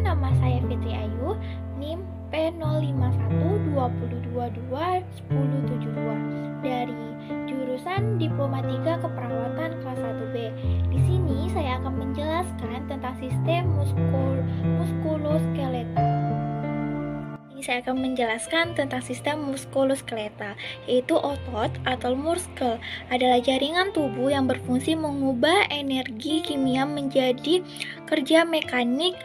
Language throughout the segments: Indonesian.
nama saya Fitri Ayu, NIM P0512221072 dari jurusan Diploma 3 Keperawatan kelas 1B. Di sini saya akan menjelaskan tentang sistem muskuloskeletal. Saya akan menjelaskan tentang sistem muskuloskeletal, yaitu otot atau muskel adalah jaringan tubuh yang berfungsi mengubah energi kimia menjadi kerja mekanik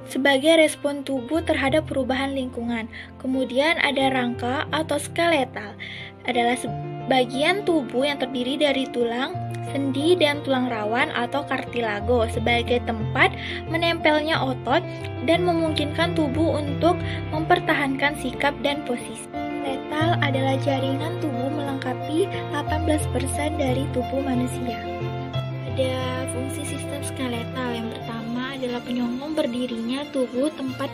sebagai respon tubuh terhadap perubahan lingkungan. Kemudian ada rangka atau skeletal, adalah bagian tubuh yang terdiri dari tulang, sendi, dan tulang rawan atau kartilago sebagai tempat menempelnya otot dan memungkinkan tubuh untuk mempertahankan sikap dan posisi. Skeletal adalah jaringan tubuh melengkapi 18% dari tubuh manusia. Ada fungsi sistem skeletal. Yang pertama adalah penyokong berdirinya tubuh, tempat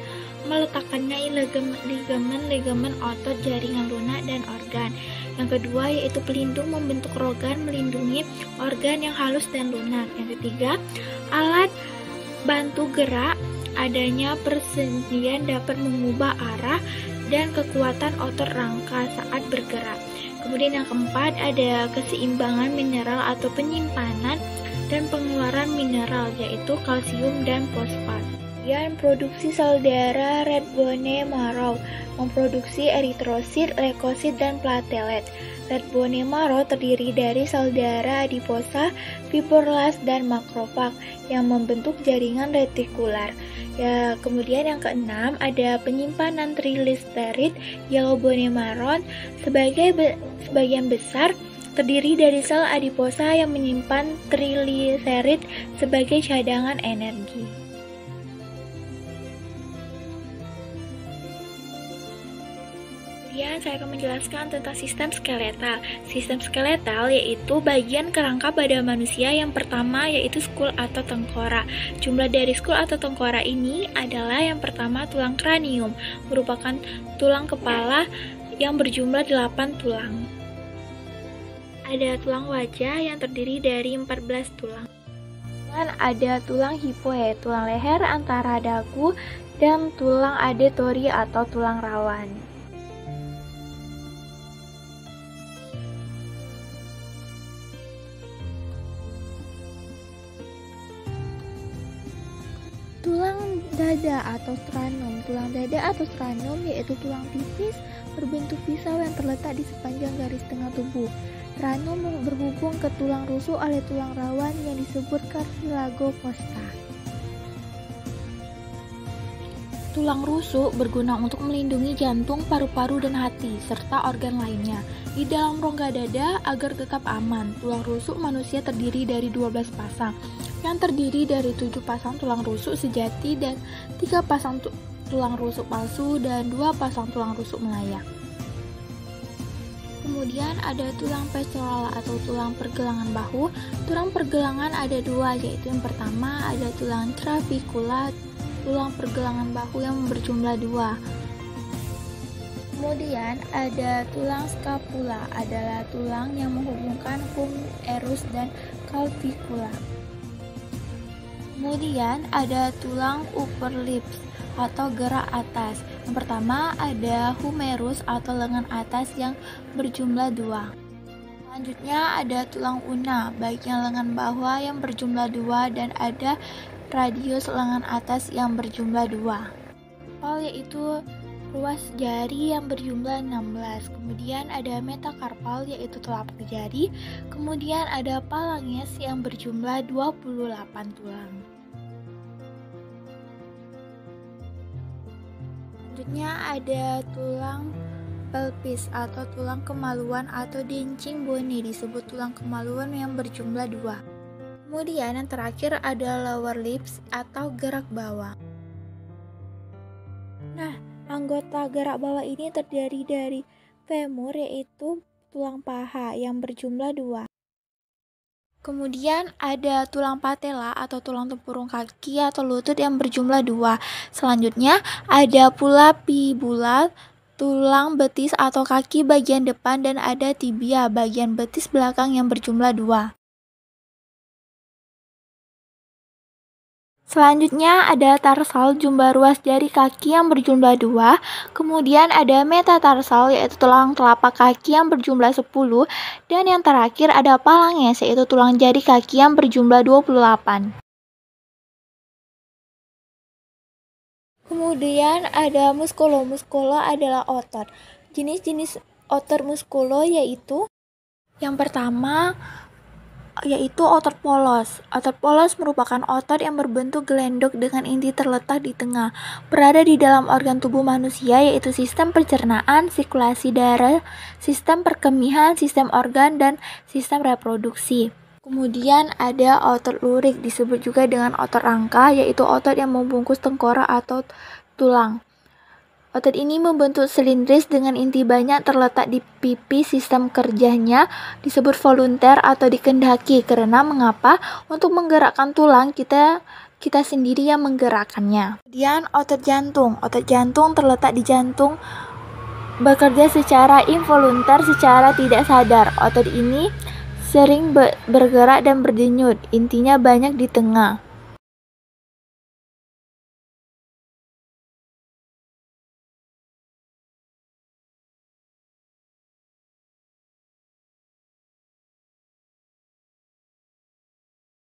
meletakkannya ligamen, otot, jaringan lunak, dan organ. Yang kedua yaitu pelindung, membentuk organ, melindungi organ yang halus dan lunak. Yang ketiga, alat bantu gerak, adanya persendian dapat mengubah arah dan kekuatan otot rangka saat bergerak. Kemudian yang keempat ada keseimbangan mineral atau penyimpanan dan pengeluaran mineral, yaitu kalsium dan fosfat. Kemudian produksi sel darah red bone marrow memproduksi eritrosit, leukosit, dan platelet. Red bone marrow terdiri dari sel darah adiposa, fibroblas, dan makrofag yang membentuk jaringan retikular. Ya, kemudian yang keenam ada penyimpanan trigliserid, yellow bone marrow sebagian besar terdiri dari sel adiposa yang menyimpan trigliserid sebagai cadangan energi. Kemudian saya akan menjelaskan tentang sistem skeletal. Sistem skeletal yaitu bagian kerangka pada manusia. Yang pertama yaitu skul atau tengkorak. Jumlah dari skul atau tengkorak ini adalah yang pertama tulang kranium, merupakan tulang kepala yang berjumlah 8 tulang. Ada tulang wajah yang terdiri dari 14 tulang. Dan ada tulang hipoid, tulang leher antara dagu, dan tulang auditory atau tulang rawan. Tulang dada atau sternum. Tulang dada atau sternum yaitu tulang tipis berbentuk pisau yang terletak di sepanjang garis tengah tubuh. Sternum berhubung ke tulang rusuk oleh tulang rawan yang disebut cartilago costa. Tulang rusuk berguna untuk melindungi jantung, paru-paru, dan hati, serta organ lainnya. Di dalam rongga dada, agar tetap aman, tulang rusuk manusia terdiri dari 12 pasang, yang terdiri dari 7 pasang tulang rusuk sejati dan 3 pasang tulang rusuk palsu dan 2 pasang tulang rusuk melayang. Kemudian ada tulang pectoral atau tulang pergelangan bahu. Tulang pergelangan ada 2, yaitu yang pertama ada tulang clavicula, tulang pergelangan bahu yang berjumlah 2. Kemudian ada tulang scapula, adalah tulang yang menghubungkan humerus dan clavicula. Kemudian ada tulang upper lips atau gerak atas. Yang pertama ada humerus atau lengan atas yang berjumlah 2. Selanjutnya ada tulang una, bagian lengan bawah yang berjumlah 2, dan ada radius lengan atas yang berjumlah 2. Yaitu ruas jari yang berjumlah 16. Kemudian ada metakarpal yaitu telapak jari. Kemudian ada phalanges yang berjumlah 28 tulang. Selanjutnya ada tulang pelvis atau tulang kemaluan atau dencing bone, disebut tulang kemaluan yang berjumlah 2. Kemudian yang terakhir ada lower lips atau gerak bawah. Nah, anggota gerak bawah ini terdiri dari femur yaitu tulang paha yang berjumlah 2. Kemudian ada tulang patella atau tulang tempurung kaki atau lutut yang berjumlah 2. Selanjutnya ada pula fibula, tulang betis atau kaki bagian depan, dan ada tibia bagian betis belakang yang berjumlah 2. Selanjutnya ada tarsal, jumlah ruas jari kaki yang berjumlah 2. Kemudian ada metatarsal, yaitu tulang telapak kaki yang berjumlah 10. Dan yang terakhir ada phalanges, yaitu tulang jari kaki yang berjumlah 28. Kemudian ada muskulo. Muskulo adalah otot. Jenis-jenis otot muskulo yaitu yang pertama yaitu otot polos. Otot polos merupakan otot yang berbentuk gelendok dengan inti terletak di tengah, berada di dalam organ tubuh manusia yaitu sistem pencernaan, sirkulasi darah, sistem perkemihan, sistem organ, dan sistem reproduksi. Kemudian ada otot lurik, disebut juga dengan otot rangka, yaitu otot yang membungkus tengkorak atau tulang. Otot ini membentuk silindris dengan inti banyak terletak di pipi. Sistem kerjanya disebut volunteer atau dikehendaki. Karena mengapa? Untuk menggerakkan tulang kita sendiri yang menggerakkannya. Kemudian otot jantung. Otot jantung terletak di jantung, bekerja secara involunter, secara tidak sadar. Otot ini sering bergerak dan berdenyut. Intinya banyak di tengah.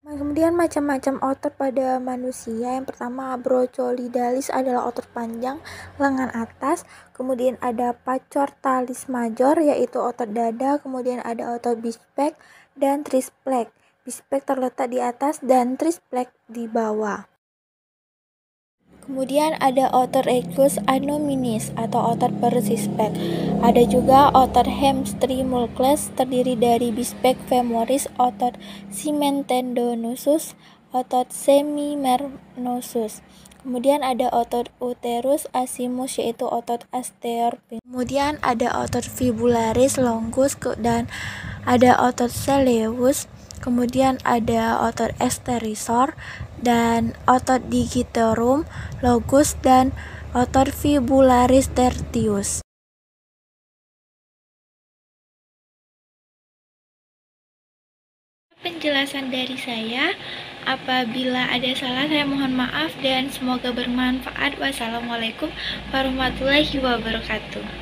Kemudian macam-macam otot pada manusia. Yang pertama brachioidalis adalah otot panjang lengan atas. Kemudian ada pectoralis major yaitu otot dada. Kemudian ada otot biceps dan triceps. Biceps terletak di atas dan triceps di bawah. Kemudian ada otot rectus abdominis atau otot perut sixpack. Ada juga otot hamstring mulcus terdiri dari biceps femoris, otot semimembranosus, otot semimembranosus. Kemudian ada otot uterus maximus yaitu otot osteopenis. Kemudian ada otot fibularis longus dan ada otot soleus. Kemudian ada otot extensor dan otot digitorum longus dan otot fibularis tertius. Penjelasan dari saya. Apabila ada salah, saya mohon maaf dan semoga bermanfaat. Wassalamualaikum warahmatullahi wabarakatuh.